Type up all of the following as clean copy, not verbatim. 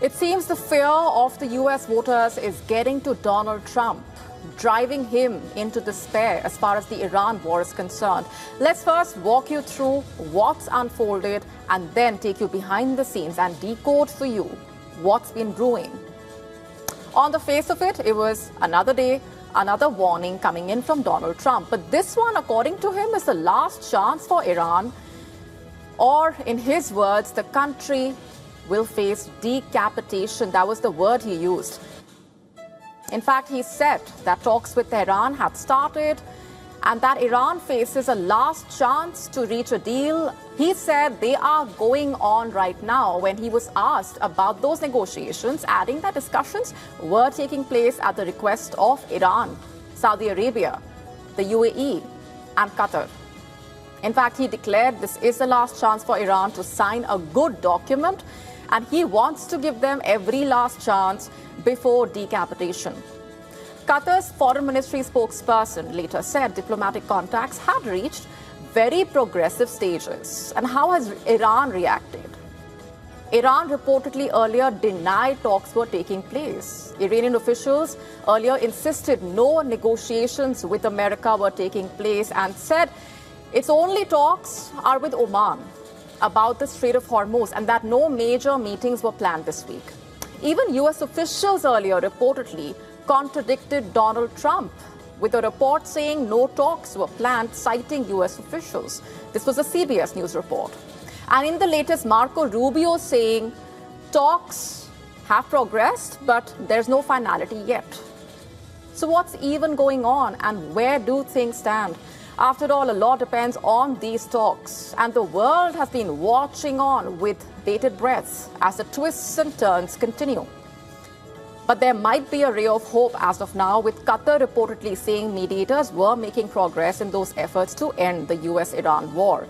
It seems the fear of the US voters is getting to Donald Trump, driving him into despair as far as the Iran war is concerned. Let's first walk you through what's unfolded and then take you behind the scenes and decode for you what's been brewing. On the face of it, it was another day, another warning coming in from Donald Trump. But this one, according to him, is the last chance for Iran, or in his words, the country will face decapitation. That was the word he used. In fact, he said that talks with Tehran had started and that Iran faces a last chance to reach a deal. He said they are going on right now when he was asked about those negotiations, adding that discussions were taking place at the request of Iran, Saudi Arabia, the UAE and Qatar. In fact, he declared this is the last chance for Iran to sign a good document, and he wants to give them every last chance before decapitation. Qatar's foreign ministry spokesperson later said diplomatic contacts had reached very progressive stages. And how has Iran reacted? Iran reportedly earlier denied talks were taking place. Iranian officials earlier insisted no negotiations with America were taking place and said its only talks are with Oman about the Strait of Hormuz and that no major meetings were planned this week. Even US officials earlier reportedly contradicted Donald Trump with a report saying no talks were planned, citing US officials. This was a CBS News report. And in the latest, Marco Rubio saying talks have progressed, but there's no finality yet. So what's even going on and where do things stand? After all, a lot depends on these talks, and the world has been watching on with bated breath as the twists and turns continue. But there might be a ray of hope as of now, with Qatar reportedly saying mediators were making progress in those efforts to end the US-Iran war.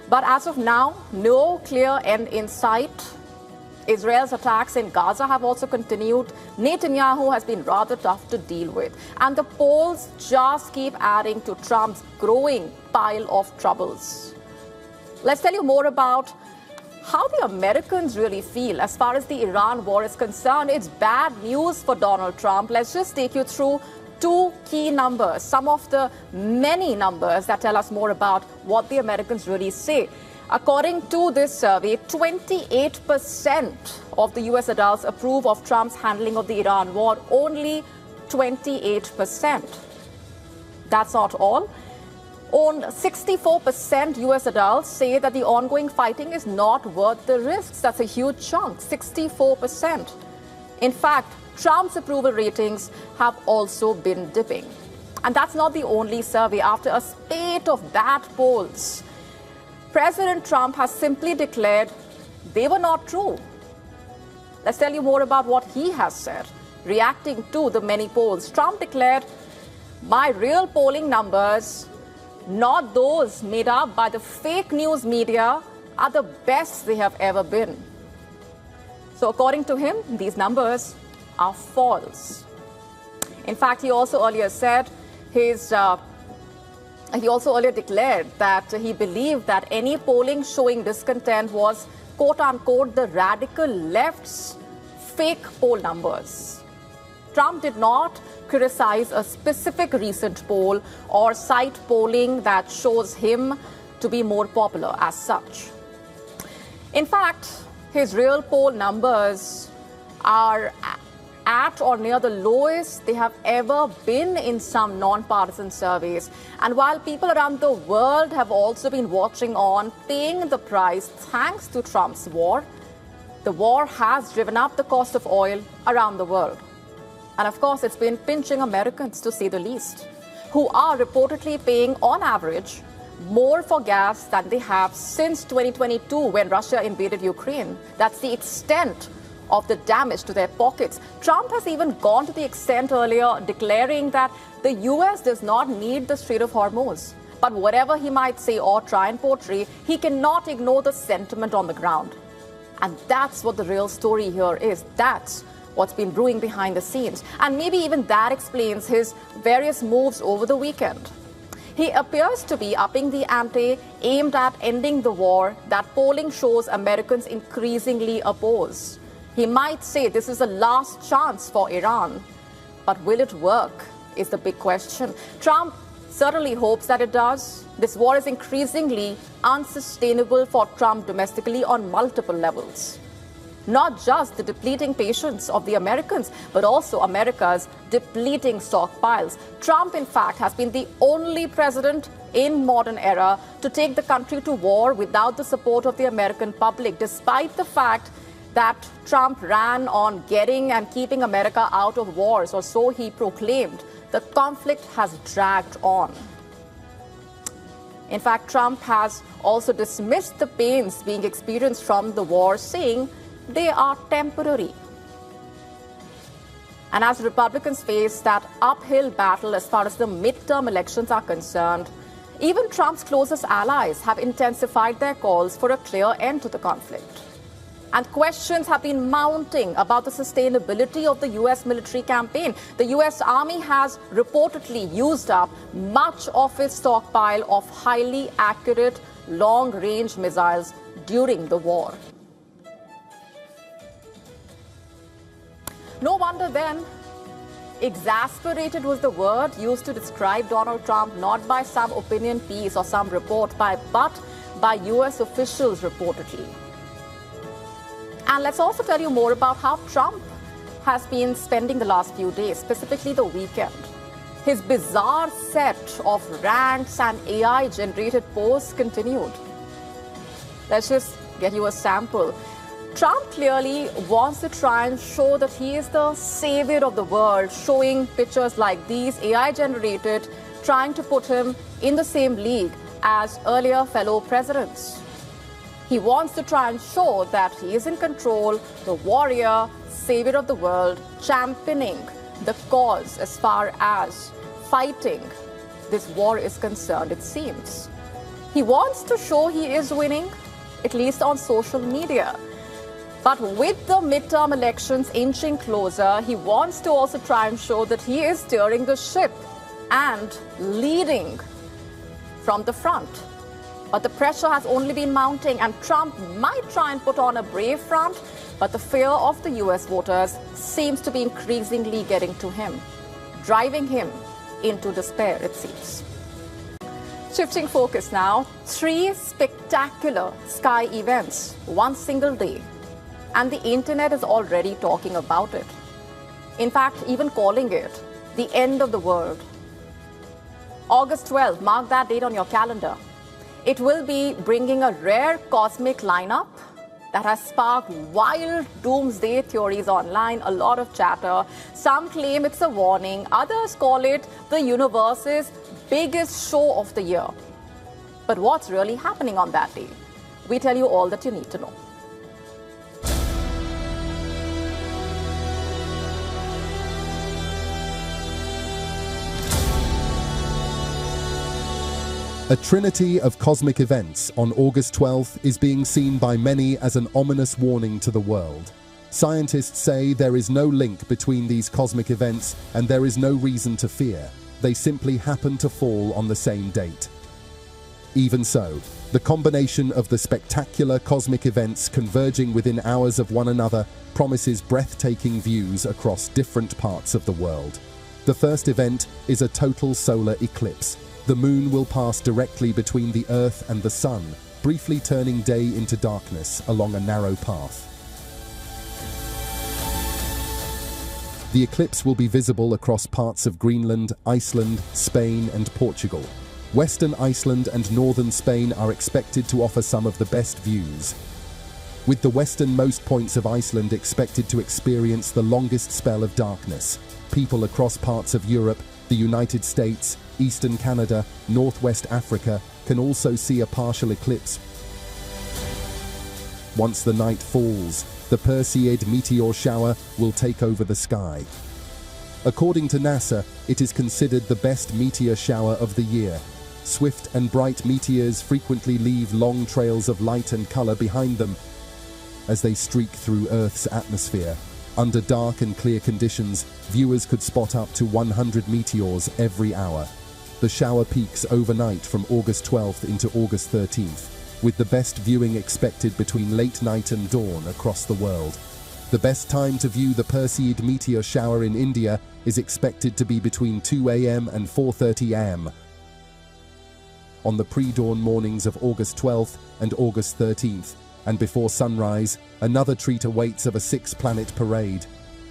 But as of now, no clear end in sight. Israel's attacks in Gaza have also continued. Netanyahu has been rather tough to deal with. And the polls just keep adding to Trump's growing pile of troubles. Let's tell you more about how the Americans really feel as far as the Iran war is concerned. It's bad news for Donald Trump. Let's just take you through two key numbers, some of the many numbers that tell us more about what the Americans really say. According to this survey, 28% of the US adults approve of Trump's handling of the Iran war, only 28%. That's not all. 64% US adults say that the ongoing fighting is not worth the risks. That's a huge chunk, 64%. In fact, Trump's approval ratings have also been dipping. And that's not the only survey. After a spate of bad polls, President Trump has simply declared they were not true. Let's tell you more about what he has said. Reacting to the many polls, Trump declared, "My real polling numbers, not those made up by the fake news media, are the best they have ever been." So according to him, these numbers are false. In fact, he also earlier said he also earlier declared that he believed that any polling showing discontent was, quote-unquote, the radical left's fake poll numbers. Trump did not criticize a specific recent poll or cite polling that shows him to be more popular as such. In fact, his real poll numbers are at or near the lowest they have ever been in some non-partisan surveys. And while people around the world have also been watching on, paying the price thanks to Trump's war, the war has driven up the cost of oil around the world. And of course, it's been pinching Americans, to say the least, who are reportedly paying, on average, more for gas than they have since 2022 when Russia invaded Ukraine. That's the extent of the damage to their pockets. Trump has even gone to the extent earlier declaring that the US does not need the Strait of Hormuz. But whatever he might say or try and portray, he cannot ignore the sentiment on the ground. And that's what the real story here is. That's what's been brewing behind the scenes. And maybe even that explains his various moves over the weekend. He appears to be upping the ante aimed at ending the war that polling shows Americans increasingly oppose. He might say this is the last chance for Iran. But will it work is the big question. Trump certainly hopes that it does. This war is increasingly unsustainable for Trump domestically on multiple levels. Not just the depleting patience of the Americans, but also America's depleting stockpiles. Trump, in fact, has been the only president in modern era to take the country to war without the support of the American public, despite the fact that Trump ran on getting and keeping America out of wars, or so he proclaimed. The conflict has dragged on. In fact, Trump has also dismissed the pains being experienced from the war, saying they are temporary. And as Republicans face that uphill battle as far as the midterm elections are concerned, even Trump's closest allies have intensified their calls for a clear end to the conflict. And questions have been mounting about the sustainability of the U.S. military campaign. The U.S. Army has reportedly used up much of its stockpile of highly accurate long-range missiles during the war. No wonder then, exasperated was the word used to describe Donald Trump, not by some opinion piece or some report, but by U.S. officials reportedly. And let's also tell you more about how Trump has been spending the last few days, specifically the weekend. His bizarre set of rants and AI-generated posts continued. Let's just get you a sample. Trump clearly wants to try and show that he is the savior of the world, showing pictures like these, AI-generated, trying to put him in the same league as earlier fellow presidents. He wants to try and show that he is in control, the warrior, savior of the world, championing the cause as far as fighting this war is concerned, it seems. He wants to show he is winning, at least on social media. But with the midterm elections inching closer, he wants to also try and show that he is steering the ship and leading from the front. But the pressure has only been mounting, and Trump might try and put on a brave front, but the fear of the U.S. voters seems to be increasingly getting to him, driving him into despair, it seems. Shifting focus now, 3 spectacular sky events, one single day, and the internet is already talking about it. In fact, even calling it the end of the world. August 12th, mark that date on your calendar. It will be bringing a rare cosmic lineup that has sparked wild doomsday theories online, a lot of chatter. Some claim it's a warning, others call it the universe's biggest show of the year. But what's really happening on that day? We tell you all that you need to know. A trinity of cosmic events on August 12th is being seen by many as an ominous warning to the world. Scientists say there is no link between these cosmic events and there is no reason to fear. They simply happen to fall on the same date. Even so, the combination of the spectacular cosmic events converging within hours of one another promises breathtaking views across different parts of the world. The first event is a total solar eclipse. The moon will pass directly between the Earth and the Sun, briefly turning day into darkness along a narrow path. The eclipse will be visible across parts of Greenland, Iceland, Spain, and Portugal. Western Iceland and northern Spain are expected to offer some of the best views, with the westernmost points of Iceland expected to experience the longest spell of darkness. People across parts of Europe, the United States, Eastern Canada, Northwest Africa can also see a partial eclipse. Once the night falls, the Perseid meteor shower will take over the sky. According to NASA, it is considered the best meteor shower of the year. Swift and bright meteors frequently leave long trails of light and color behind them as they streak through Earth's atmosphere. Under dark and clear conditions, viewers could spot up to 100 meteors every hour. The shower peaks overnight from August 12th into August 13th, with the best viewing expected between late night and dawn across the world. The best time to view the Perseid meteor shower in India is expected to be between 2 a.m. and 4:30 a.m. on the pre-dawn mornings of August 12th and August 13th, and before sunrise, another treat awaits of a six-planet parade.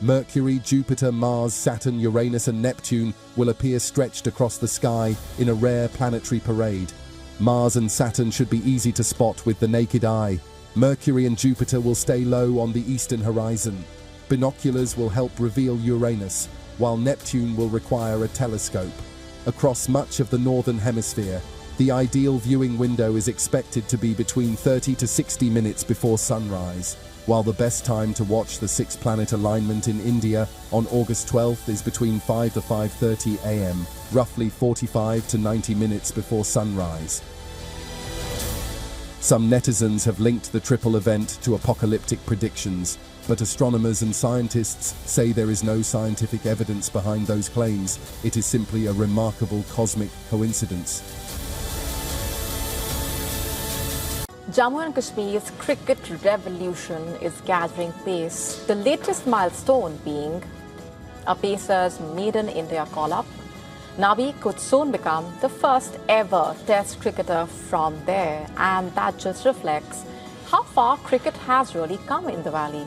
Mercury, Jupiter, Mars, Saturn, Uranus and Neptune will appear stretched across the sky in a rare planetary parade. Mars and Saturn should be easy to spot with the naked eye. Mercury and Jupiter will stay low on the eastern horizon. Binoculars will help reveal Uranus, while Neptune will require a telescope. Across much of the northern hemisphere, the ideal viewing window is expected to be between 30 to 60 minutes before sunrise, while the best time to watch the six-planet alignment in India on August 12th is between 5 to 5:30 a.m., roughly 45 to 90 minutes before sunrise. Some netizens have linked the triple event to apocalyptic predictions, but astronomers and scientists say there is no scientific evidence behind those claims. It is simply a remarkable cosmic coincidence. Jammu and Kashmir's cricket revolution is gathering pace, the latest milestone being a pacer's maiden India call-up. Nabi could soon become the first ever Test cricketer from there, and that just reflects how far cricket has really come in the valley.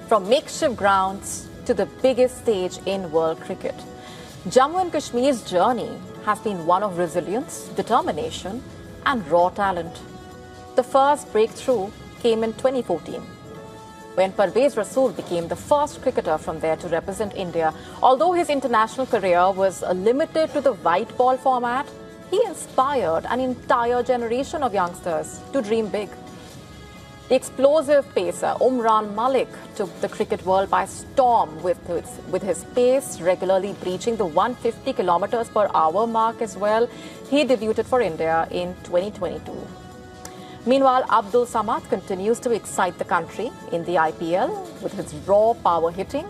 From makeshift grounds to the biggest stage in world cricket, Jammu and Kashmir's journey has been one of resilience, determination and raw talent. The first breakthrough came in 2014, when Parvez Rasool became the first cricketer from there to represent India. Although his international career was limited to the white ball format, he inspired an entire generation of youngsters to dream big. The explosive pacer Umran Malik took the cricket world by storm with his pace regularly breaching the 150 kilometers per hour mark as well. He debuted for India in 2022. Meanwhile, Abdul Samad continues to excite the country in the IPL with his raw power hitting.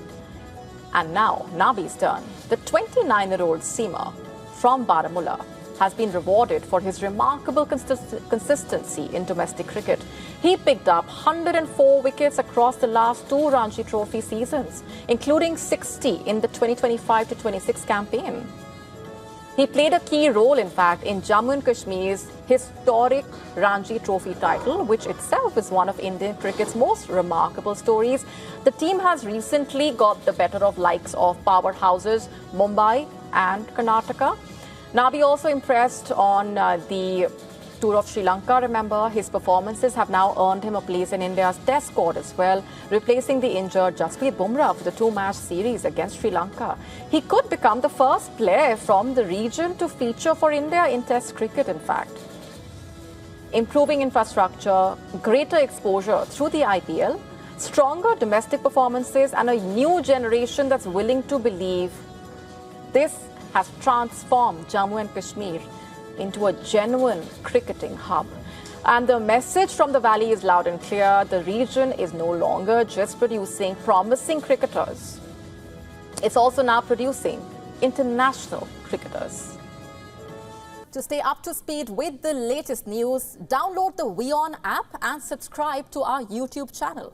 And now, Nabi's turn. The 29-year-old seamer from Baramulla has been rewarded for his remarkable consistency in domestic cricket. He picked up 104 wickets across the last two Ranji Trophy seasons, including 60 in the 2025-26 campaign. He played a key role, in fact, in Jammu and Kashmir's historic Ranji Trophy title, which itself is one of Indian cricket's most remarkable stories. The team has recently got the better of likes of powerhouses Mumbai and Karnataka. Nabi also impressed on the tour of Sri Lanka. Remember, his performances have now earned him a place in India's Test squad as well, replacing the injured Jasprit Bumrah for the two-match series against Sri Lanka. He could become the first player from the region to feature for India in Test cricket, in fact. Improving infrastructure, greater exposure through the IPL, stronger domestic performances, and a new generation that's willing to believe. This has transformed Jammu and Kashmir into a genuine cricketing hub. And the message from the valley is loud and clear. The region is no longer just producing promising cricketers. It's also now producing international cricketers. To stay up to speed with the latest news, download the WION app and subscribe to our YouTube channel.